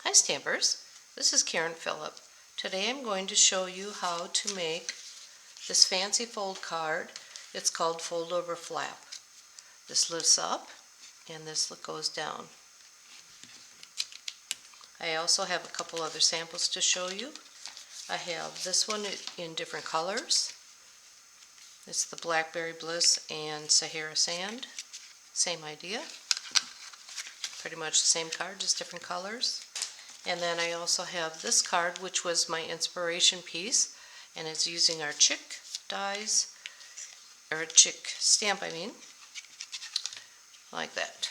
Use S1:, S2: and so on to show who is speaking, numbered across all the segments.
S1: Hi Stampers, this is Karen Phillip. Today I'm going to show you how to make this fancy fold card. It's called Fold Over Flap. This lifts up and this goes down. I also have a couple other samples to show you. I have this one in different colors. It's the Blackberry Bliss and Sahara Sand. Same idea. Pretty much the same card, just different colors. And then I also have this card, which was my inspiration piece, and it's using our chick dies, or chick stamp, like that.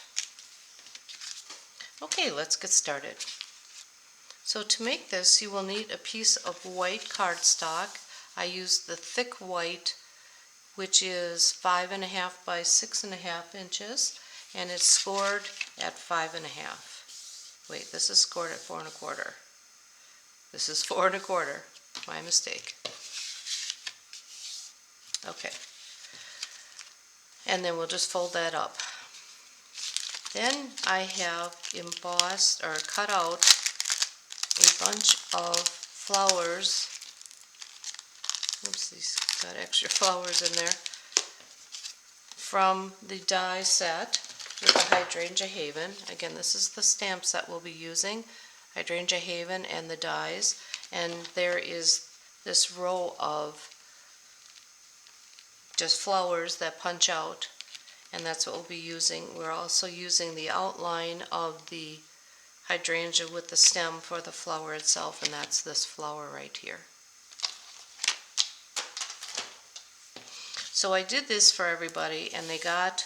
S1: Okay, let's get started. So to make this, you will need a piece of white cardstock. I used the thick white, which is 5.5 by 6.5 inches, and it's scored at 5.5. Wait, this is scored at 4.25. This is 4.25. My mistake. Okay. And then we'll just fold that up. Then I have embossed or cut out a bunch of flowers. Oops, these got extra flowers in there. From the die set with the Hydrangea Haven. Again, this is the stamp set we'll be using. Hydrangea Haven and the dies. And there is this row of just flowers that punch out, and that's what we'll be using. We're also using the outline of the hydrangea with the stem for the flower itself, and that's this flower right here. So I did this for everybody, and they got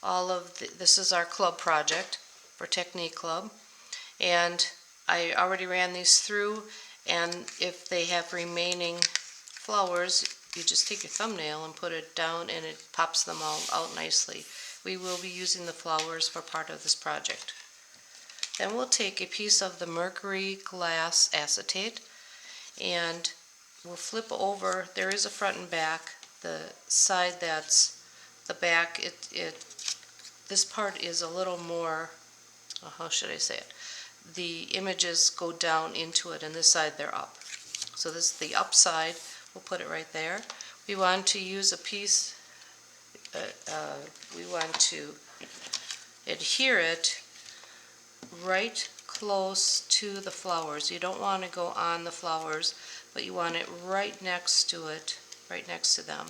S1: all of this is our club project for Technique Club, and I already ran these through, and if they have remaining flowers, you just take your thumbnail and put it down and it pops them all out nicely. We will be using the flowers for part of this project. Then we'll take a piece of the mercury glass acetate and we'll flip over. There is a front and back. The side that's the back, this part is a little more, how should I say it? The images go down into it, and this side they're up. So this is the up side. We'll put it right there. We want to use a piece, we want to adhere it right close to the flowers. You don't want to go on the flowers, but you want it right next to it, right next to them.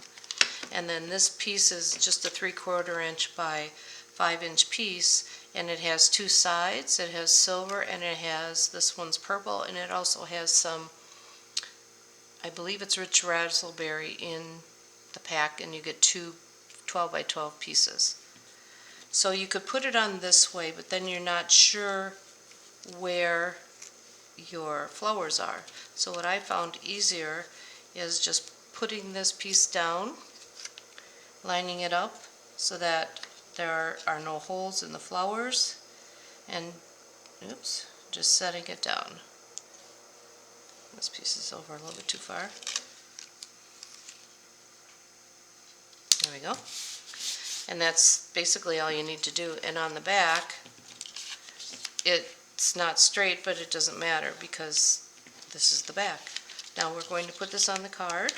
S1: And then this piece is just a 3/4 inch by 5-inch piece, and it has two sides. It has silver, and it has, this one's purple, and it also has some, I believe it's rich raspberry in the pack, and you get two 12 by 12 pieces. So you could put it on this way, but then you're not sure where your flowers are. So what I found easier is just putting this piece down, lining it up so that there are no holes in the flowers, and oops, just setting it down. This piece is over a little bit too far. There we go. And that's basically all you need to do. And on the back, it's not straight, but it doesn't matter because this is the back. Now we're going to put this on the card.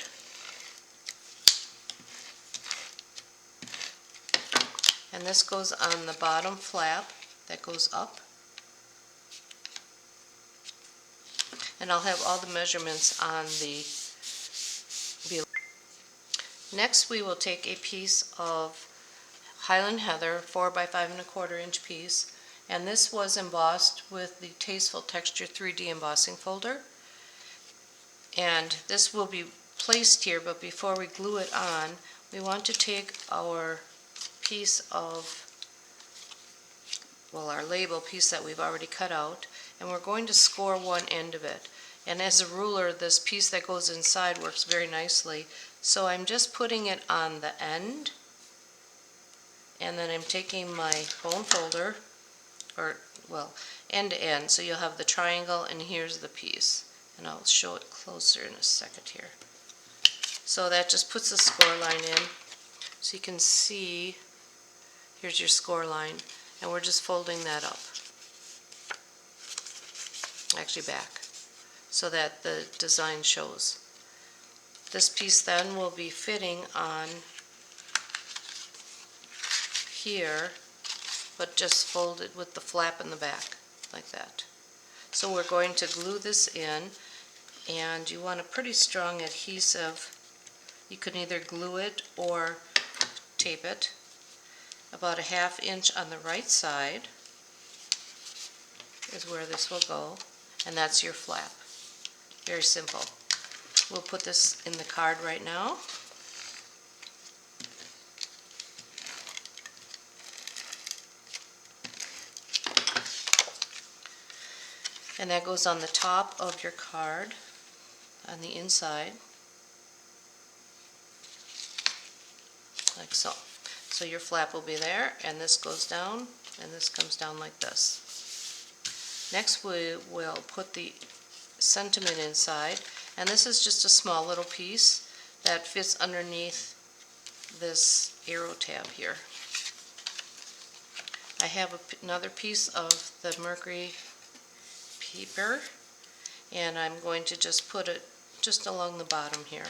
S1: And this goes on the bottom flap that goes up. And I'll have all the measurements on the below. Next we will take a piece of Highland Heather 4 by 5.25 inch piece, and this was embossed with the Tasteful Texture 3D embossing folder. And this will be placed here, but before we glue it on, we want to take our piece of, well, our label piece that we've already cut out, and we're going to score one end of it. And as a ruler, this piece that goes inside works very nicely. So I'm just putting it on the end, and then I'm taking my bone folder, or, well, end to end, so you'll have the triangle, and here's the piece. And I'll show it closer in a second here. So that just puts the score line in, so you can see, here's your score line, and we're just folding that up. actually back, so that the design shows. This piece then will be fitting on here, but just folded with the flap in the back, like that. So we're going to glue this in, and you want a pretty strong adhesive. You can either glue it or tape it. About a 1/2 inch on the right side is where this will go, and that's your flap. Very simple. We'll put this in the card right now. And that goes on the top of your card, on the inside, like so. So your flap will be there, and this goes down, and this comes down like this. Next we will put the sentiment inside, and this is just a small little piece that fits underneath this arrow tab here. I have another piece of the mercury paper, and I'm going to just put it just along the bottom here,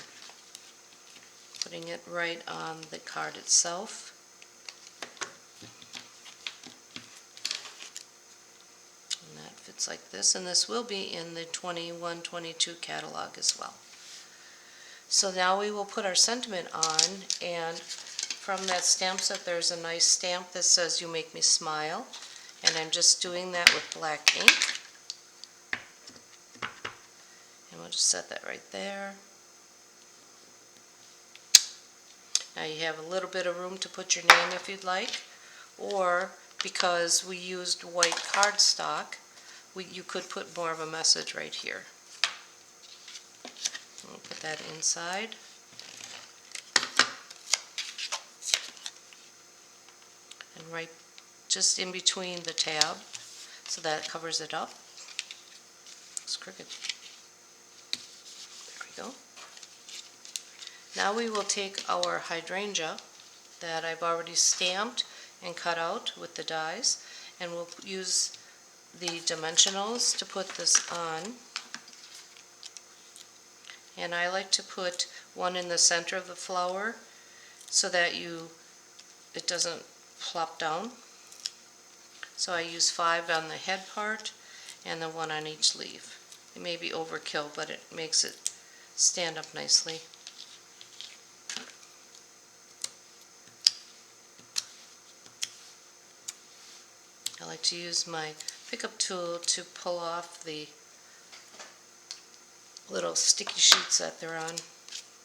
S1: putting it right on the card itself. And that fits like this, and this will be in the 21-22 catalog as well. So now we will put our sentiment on, and from that stamp set there's a nice stamp that says "You Make Me Smile," and I'm just doing that with black ink. And we'll just set that right there. Now you have a little bit of room to put your name if you'd like, or because we used white cardstock, you could put more of a message right here. We'll put that inside. And right just in between the tab, so that covers it up. It's crooked. There we go. Now we will take our hydrangea that I've already stamped and cut out with the dies, and we'll use the dimensionals to put this on. And I like to put one in the center of the flower so that it doesn't plop down. So I use 5 on the head part and then 1 on each leaf. It may be overkill, but it makes it stand up nicely. I like to use my pickup tool to pull off the little sticky sheets that they're on,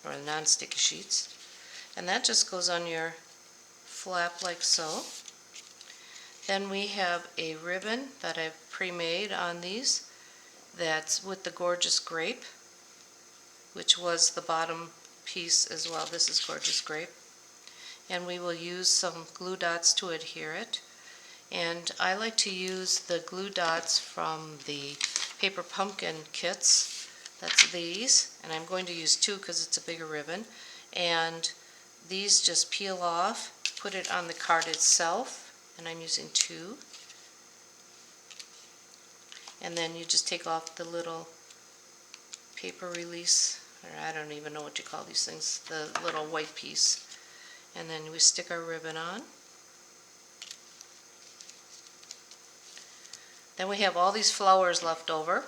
S1: or non-sticky sheets. And that just goes on your flap like so. Then we have a ribbon that I've pre-made on these that's with the Gorgeous Grape, which was the bottom piece as well. This is Gorgeous Grape. And we will use some glue dots to adhere it. And I like to use the glue dots from the paper pumpkin kits. That's these, and I'm going to use 2 because it's a bigger ribbon. And these just peel off, put it on the card itself, and I'm using 2. And then you just take off the little paper release, or I don't even know what you call these things, the little white piece. And then we stick our ribbon on. Then we have all these flowers left over.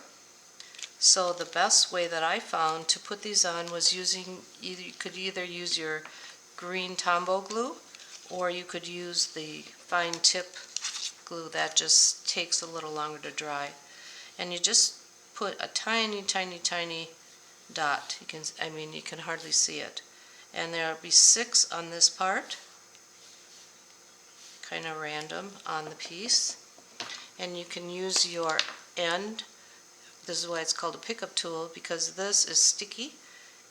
S1: So the best way that I found to put these on was using, you could either use your green Tombow glue, or you could use the fine tip glue that just takes a little longer to dry. And you just put a tiny, tiny, tiny dot. You can hardly see it. And there'll be 6 on this part, kind of random on the piece. And you can use your end. This is why it's called a pickup tool, because this is sticky,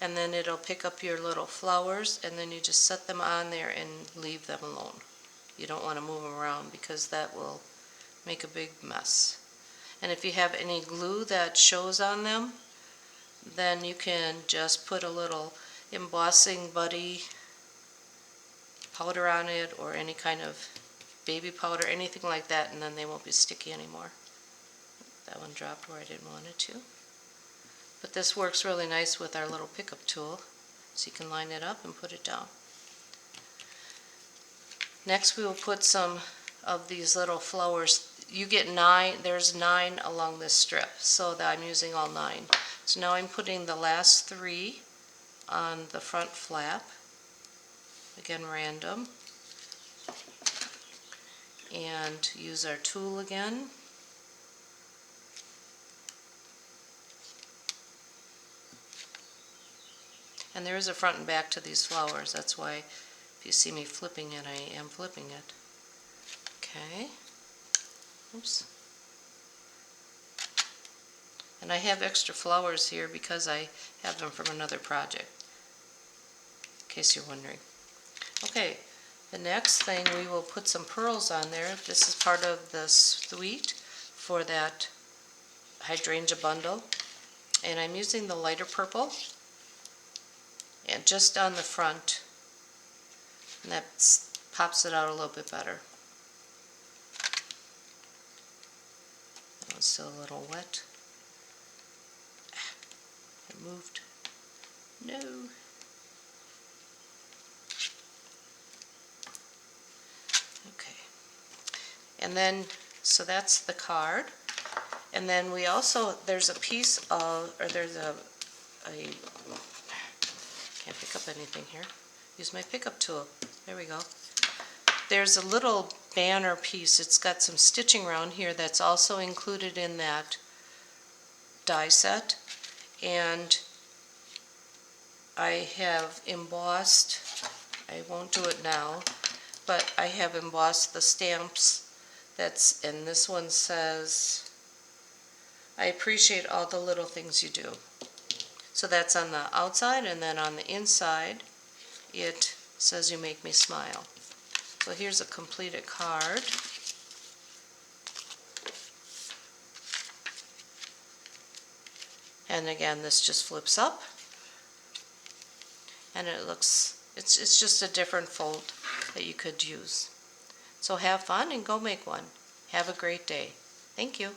S1: and then it'll pick up your little flowers, and then you just set them on there and leave them alone. You don't want to move them around because that will make a big mess. And if you have any glue that shows on them, then you can just put a little embossing buddy powder on it, or any kind of baby powder, anything like that, and then they won't be sticky anymore. That one dropped where I didn't want it to. But this works really nice with our little pickup tool, so you can line it up and put it down. Next we will put some of these little flowers. You get 9, there's 9 along this strip, so that I'm using all 9. So now I'm putting the last 3 on the front flap, again random, and use our tool again. And there is a front and back to these flowers, that's why if you see me flipping it, I am flipping it. Okay. Oops. And I have extra flowers here because I have them from another project, in case you're wondering. Okay, the next thing we will put some pearls on there. This is part of the suite for that hydrangea bundle. And I'm using the lighter purple, and just on the front, and that pops it out a little bit better. That one's still a little wet. It moved. No. Okay. And then, so that's the card. And then we also, there's a piece of, or there's a can't pick up anything here. Use my pickup tool. There we go. There's a little banner piece. It's got some stitching around here that's also included in that die set. And I have embossed, I won't do it now, but I have embossed the stamps that's, and this one says, I appreciate all the little things you do. So that's on the outside, and then on the inside it says you make me smile. So here's a completed card. And again, this just flips up, and it looks, it's just a different fold that you could use. So have fun and go make one. Have a great day. Thank you.